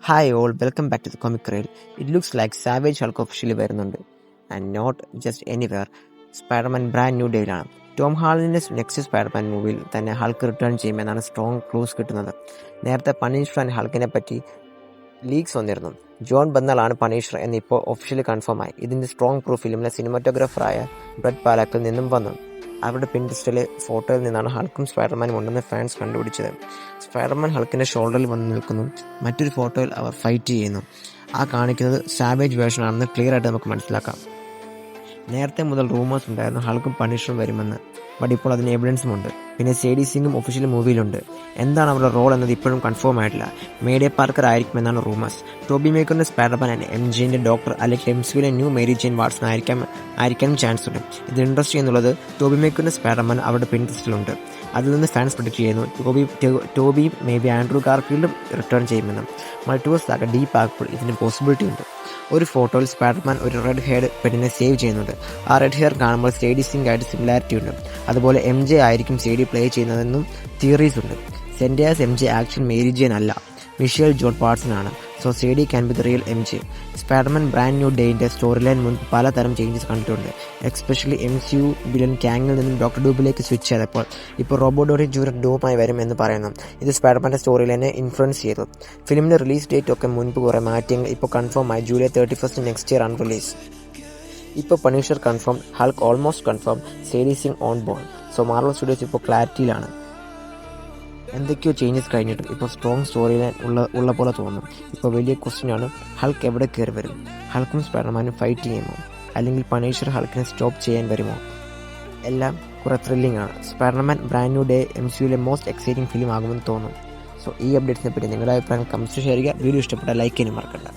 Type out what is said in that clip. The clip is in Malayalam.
Hi all, welcome back to the Comic Rail. It looks like Savage Hulk officially വരുന്നുണ്ട് and not just anywhere. Spiderman brand new ഡേയിലാണ്. ടോം ഹാളൻഡിൻ്റെ നെക്സ്റ്റ് സ്പൈഡർമാൻ മൂവിയിൽ തന്നെ ഹൾക്ക് റിട്ടേൺ ചെയ്യുമെന്നാണ് സ്ട്രോങ് ക്ലൂസ് കിട്ടുന്നത്. നേരത്തെ പണീഷർ ആൻഡ് ഹൾക്കിനെ പറ്റി ലീക്സ് വന്നിരുന്നു. ജോൺ ബർണലാണ് പണീഷർ എന്ന് ഇപ്പോൾ ഒഫീഷ്യലി കൺഫേമായി. ഇതിൻ്റെ സ്ട്രോങ് പ്രൂഫ് ഫിലിമിലെ സിനിമാറ്റോഗ്രാഫറായ ബ്രെഡ് പാലാക്കിൽ നിന്നും വന്നു. അവരുടെ പിൻട്രസ്റ്റിലെ ഫോട്ടോയിൽ നിന്നാണ് ഹൾക്കും സ്പൈഡർമാനും ഉണ്ടെന്ന് ഫാൻസ് കണ്ടുപിടിച്ചത്. സ്പൈഡർമാൻ ഹൾക്കിൻ്റെ ഷോൾഡറിൽ വന്ന് നിൽക്കുന്നു. മറ്റൊരു ഫോട്ടോയിൽ അവർ ഫൈറ്റ് ചെയ്യുന്നു. ആ കാണിക്കുന്നത് സാവേജ് വേർഷൻ ആണെന്ന് ക്ലിയർ ആയിട്ട് നമുക്ക് മനസ്സിലാക്കാം. നേരത്തെ മുതൽ റൂമേഴ്സ് ഉണ്ടായിരുന്നു ഹൾക്കും പണിഷറും വരുമെന്ന്. ബട്ട് ഇപ്പോൾ അതിന് എവിഡൻസും ഉണ്ട്. പിന്നെ സേഡി സിംഗും ഒഫീഷ്യൽ മൂവിയിലുണ്ട്. എന്താണ് അവരുടെ റോൾ എന്നത് ഇപ്പോഴും കൺഫേം ആയിട്ടില്ല. മേഡേ പാർക്കർ ആയിരിക്കുമെന്നാണ് റൂമേഴ്സ്. ടോബി മേക്കറിന്റെ സ്പൈഡർമാൻ ആൻഡ് MJന്റെ ഡോക്ടർ അല്ലെങ്കിൽ MCUവിലെ ന്യൂ മേരി ജെയിൻ വാട്സൺ ആയിരിക്കാനും ചാൻസ് ഉണ്ട്. ഇത് ഇൻട്രസ്റ്റ് എന്നുള്ളത് ടോബി മേക്കറിന്റെ സ്പൈഡർമാൻ അവരുടെ പിൻട്രസ്റ്റിലുണ്ട്. അതിൽ നിന്ന് ഫാൻസ് പ്രൊഡിക്റ്റ് ചെയ്യുന്നു ടോബി മേ ബി ആൻഡ്രൂ ഗാർഫീൽഡും റിട്ടേൺ ചെയ്യുമെന്നും. മൾട്ടിവേഴ്സ് ആകെ ഡീപ്പ് ആകുമ്പോൾ ഇതിന് പോസിബിലിറ്റി ഉണ്ട്. ഒരു ഫോട്ടോയിൽ സ്പൈഡർമാൻ ഒരു റെഡ് ഹെയർഡ് പെണ്ണിനെ സേവ് ചെയ്യുന്നുണ്ട്. ആ റെഡ് ഹെയർ കാണുമ്പോൾ സേഡി സിംഗ് ആയിട്ട് സിമിലാരിറ്റി ഉണ്ട്. അതുപോലെ MJ ആയിരിക്കും സേഡി പ്ലേ ചെയ്യുന്നതെന്നും തിയറീസ് ഉണ്ട്. Zendaya's MJ action Mary Jane അല്ല, മിഷേൽ ജോൺ വാട്സൺ ആണ്. So Sadie can be the real MJ. Spiderman brand new ഡേയിൻ്റെ സ്റ്റോറി ലൈൻ മുൻപ് പലതരം ചേഞ്ചസ് കണ്ടിട്ടുണ്ട്. എക്സ്പെഷ്യലി MCU വില്ലൻ കാങ്ങിൽ നിന്നും ഡോക്ടർ ഡൂബിലേക്ക് സ്വിച്ച് ചെയ്തപ്പോൾ ഇപ്പോൾ റോബോഡോറി ജൂനിയർ ഡൂമായി വരും എന്ന് പറയുന്നു. ഇത് സ്പൈഡർമാൻ്റെ സ്റ്റോറി ലൈനെ ഇൻഫ്ലുവൻസ് ചെയ്തു. ഫിലിമിൻ്റെ റിലീസ് ഡേറ്റ് ഒക്കെ മുൻപ് കുറേ മാറ്റിയെങ്കിൽ ഇപ്പോൾ കൺഫേം ആയി. ജൂലൈ 31 നെക്സ്റ്റ് ഇയർ ആണ് റിലീസ്. ഇപ്പോൾ Punisher confirm, Hulk almost confirm, Sadie Sink on board. So Marvel Studios ഇപ്പോൾ ക്ലാരിറ്റിയിലാണ്. എന്തൊക്കെയോ ചേഞ്ചസ് കഴിഞ്ഞിട്ടും ഇപ്പോൾ സ്ട്രോങ് സ്റ്റോറി ലൈൻ ഉള്ള പോലെ തോന്നും. ഇപ്പോൾ വലിയ ക്വസ്റ്റ്യനാണ്, ഹൾക്ക് എവിടെ കയറി വരും? ഹൾക്കും സ്പൈഡർമാനും ഫൈറ്റ് ചെയ്യുമോ? അല്ലെങ്കിൽ പണീഷർ ഹൾക്കിനെ സ്റ്റോപ്പ് ചെയ്യാൻ വരുമോ? എല്ലാം കുറേ ത്രില്ലിംഗ് ആണ്. സ്പൈഡർമാൻ ബ്രാൻഡ് ന്യൂ ഡേ MCUവിലെ മോസ്റ്റ് എക്സൈറ്റിംഗ് ഫിലിം ആകുമെന്ന് തോന്നും. സോ ഈ അപ്ഡേറ്റ്സിനെ പറ്റി നിങ്ങളുടെ അഭിപ്രായം കമൻസ് ഷെയർ ചെയ്യുക. വീഡിയോ ഇഷ്ടപ്പെട്ടാൽ ലൈക്ക് ചെയ്യാനും മറക്കണ്ട.